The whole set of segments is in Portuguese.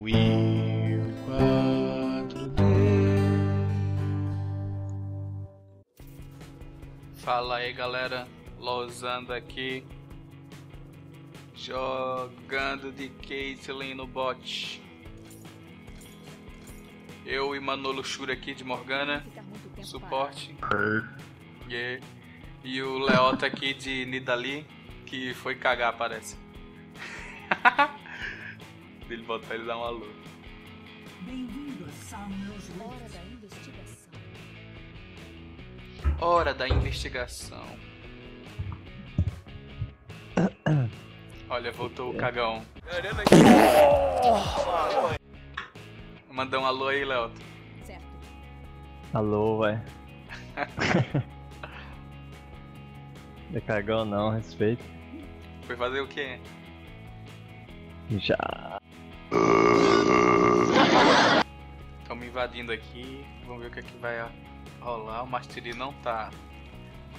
Will 4D. Fala aí galera, Losando aqui, jogando de Caitlyn no bot. Eu e Manolo Shura aqui de Morgana, suporte. Yeah. E o Leota aqui de Nidalee, que foi cagar, parece. Ele botar ele dar um alô. Bem-vindos ao meu joelho. Hora da investigação. Hora da investigação. Olha, voltou o cagão. Manda um alô aí, Leota. Certo. Alô, ué. Não é cagão não, respeito. Foi fazer o quê? Já. Estamos invadindo aqui. Vamos ver o que é que vai rolar. O Mastiri não tá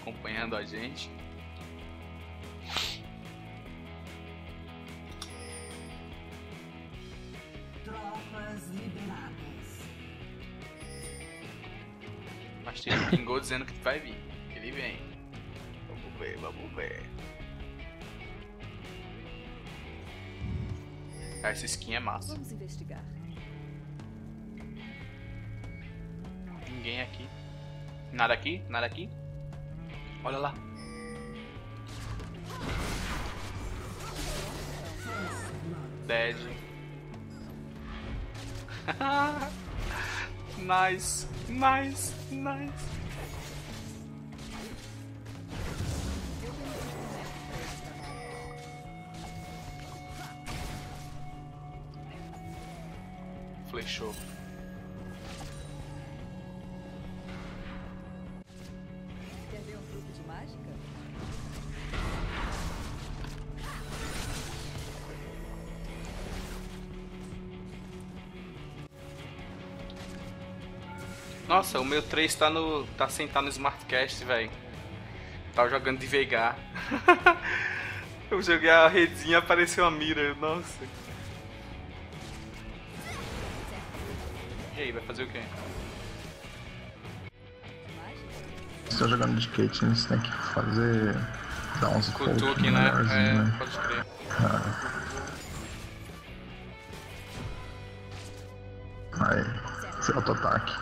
acompanhando a gente. Tropas liberadas. Mastiri pingou dizendo que vai vir. Que ele vem. Vamos ver, vamos ver. Ah, essa skin é massa. Vamos investigar. Ninguém aqui. Nada aqui? Nada aqui? Olha lá. Dead. Nice, nice, nice. Flechou. Quer ver um truque de mágica? Nossa, o meu 3 tá sem estar no Smartcast, velho. Tava jogando de Veigar. Eu joguei a redinha e apareceu a mira. Nossa. E aí, vai fazer o quê? Mágica? Se tá jogando de Caitlyn, você tem que fazer. Dar uns Kutuki, né? melhorzinho, É, pode crer. Aí, seu auto-ataque.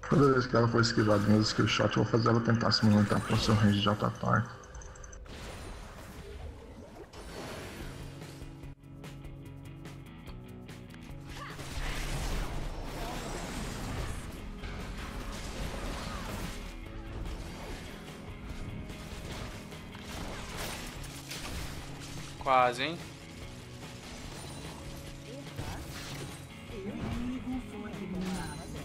Toda vez que ela for esquivar de meus skill shot, eu vou fazer ela tentar se movimentar pro seu range de auto-ataque. Quase, hein? O inimigo foi eliminado.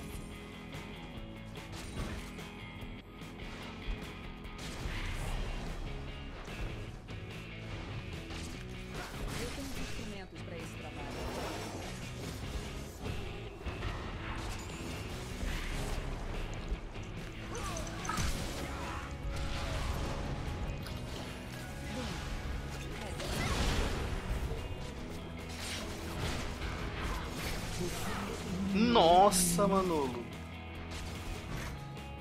Eu tenho os instrumentos para esse trabalho. Nossa, Manolo.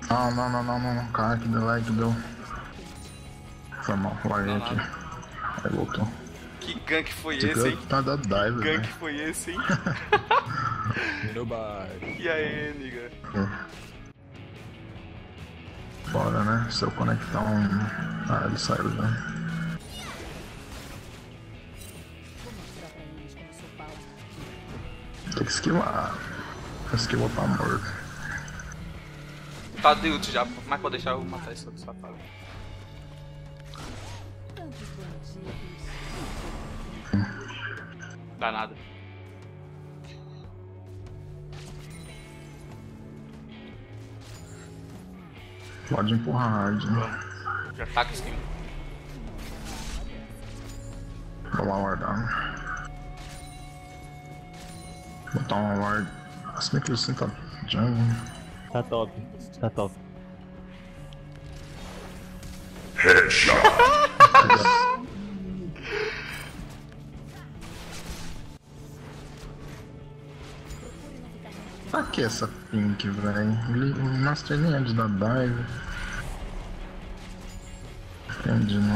Não, cara, que delay que deu. Foi mal, larguei Não, aqui. nada. Aí voltou. Que gank foi Esse esse, hein? tá da Que dive, gank velho. foi esse, hein? No bar. E aí, nigga? Bora, né? Se eu conectar um. Ah, ele saiu já. Vou mostrar para eles como sou pau. Tem que esquivar. Esquivou tá morto. Tá de ult já, mas pode deixar eu matar esse outro safado. Tantos bandidos. Dá nada. Pode empurrar hard, né? Já tá com skin. Vou lá guardar. Botar uma ward. Se bem que ele assim tá jungle. Tá top, tá top. Pra que essa pink, velho? O Master nem é de dar dive. Entendi, não.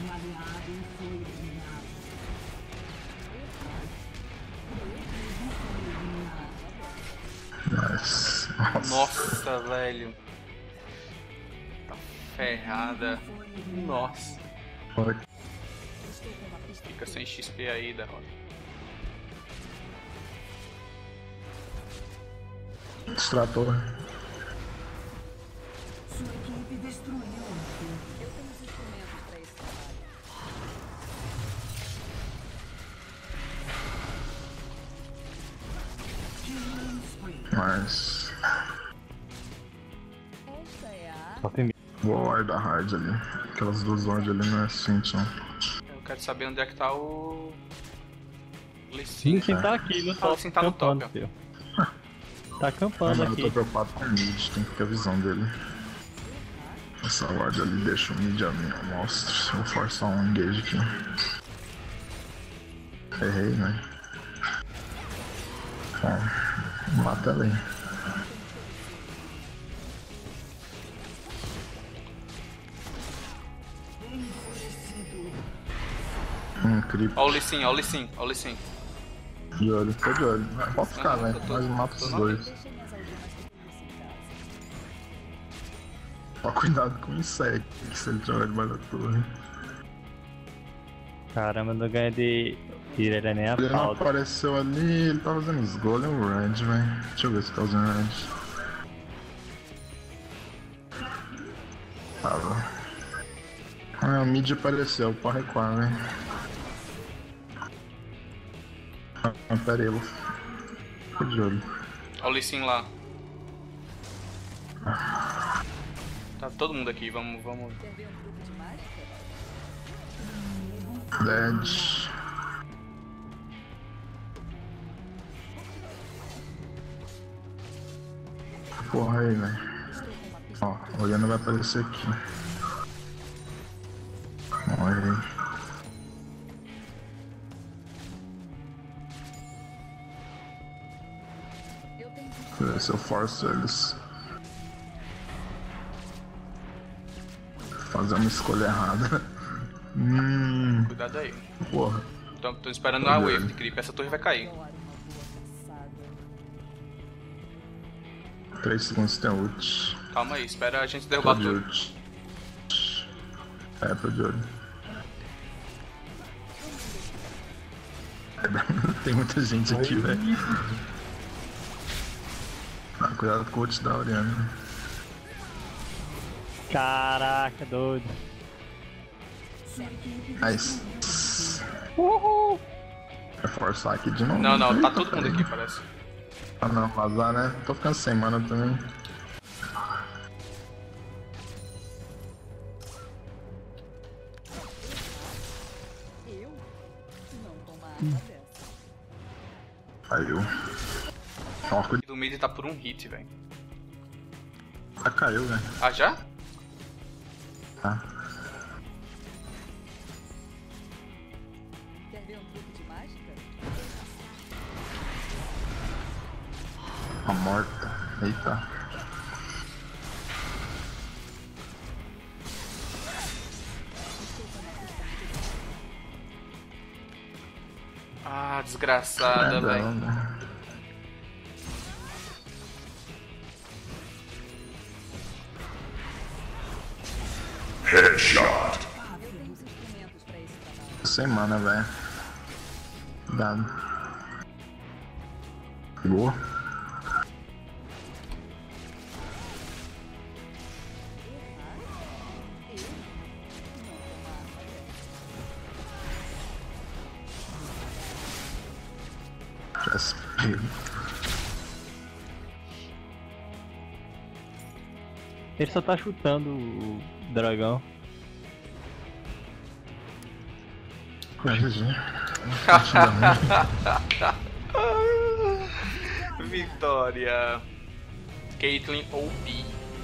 Um aliado foi eliminado. Nice. Nossa. Nossa, velho. Tá ferrada. Nossa. Foi. Fica sem XP aí, derrota. Extrator. Sua equipe destruiu um ponto. Eu tenho os instrumentos para esse trabalho. Killing spree. Mas. Esta é a Só tem Vou guardar hard ali. Aquelas duas wards ali não é assim, não. Eu quero saber onde é que tá o... Lee Sin. Sim, tá aqui no Ah, top, sim, tá no acampando, top, filho. Tá acampando Eu tô aqui. preocupado com o mid, tem que ter a visão dele. Essa ward ali deixa o mid a mim, eu mostro. Vou forçar um engage aqui. Errei, né? Bom, mata ali. Creep Ó o Lee Sin, ó o Lee Sin, ó o Lee Sin. de olho, tô de olho. Pode ficar, Não, né? eu tô- Mas mata tô os na- dois. deixem minhas algemas de polícia em casa. Só cuidado com o inseto, se ele jogar debaixo da torre. Caramba, eu não ganhei de tira nem a Ele não pau. apareceu ali, ele tá usando os golem red, velho. Deixa eu ver se tá usando red. Tava. Ah, o mid apareceu, pode recuar, velho. Ah, pera aí, eu vou... Fica de olho. Ó o Lee Sin lá. Tá todo mundo aqui, vamos... Quer ver um truque de mágica? Dead. Porra aí, velho. Ó, a Oriana vai aparecer aqui. Morre. Eu tenho Deixa eu ver se eu forço eles. Fazer uma escolha errada. Cuidado aí. Porra. Tô esperando a wave de creep, essa torre vai cair. adoro uma boa caçada. 3 segundos tem ult. Calma aí, espera a gente Tô derrubar de tudo. ult. É, tô de olho. Tem muita gente aqui, velho. Ah, cuidado com o ult da Oriana. Caraca, doido. Nice. Vai forçar aqui de novo. Não, tá Eita, todo mundo peraí. aqui, parece. Ah não, vazar, né? Tô ficando sem mana também. Eu? Não tomar água dessa. Caiu. Ó, E do mid tá por um hit, velho. ah, caiu, né? Ah, já? Tá. Quer ver um truque de mágica? Tá morta. Eita. Ah, desgraçada, velho. Caramba. Eu tenho os instrumentos para esse trabalho. Sem mana, velho. Dado. Pegou? Tivesse pego. Ele só tá chutando o dragão. GG. Vitória. Caitlyn OP.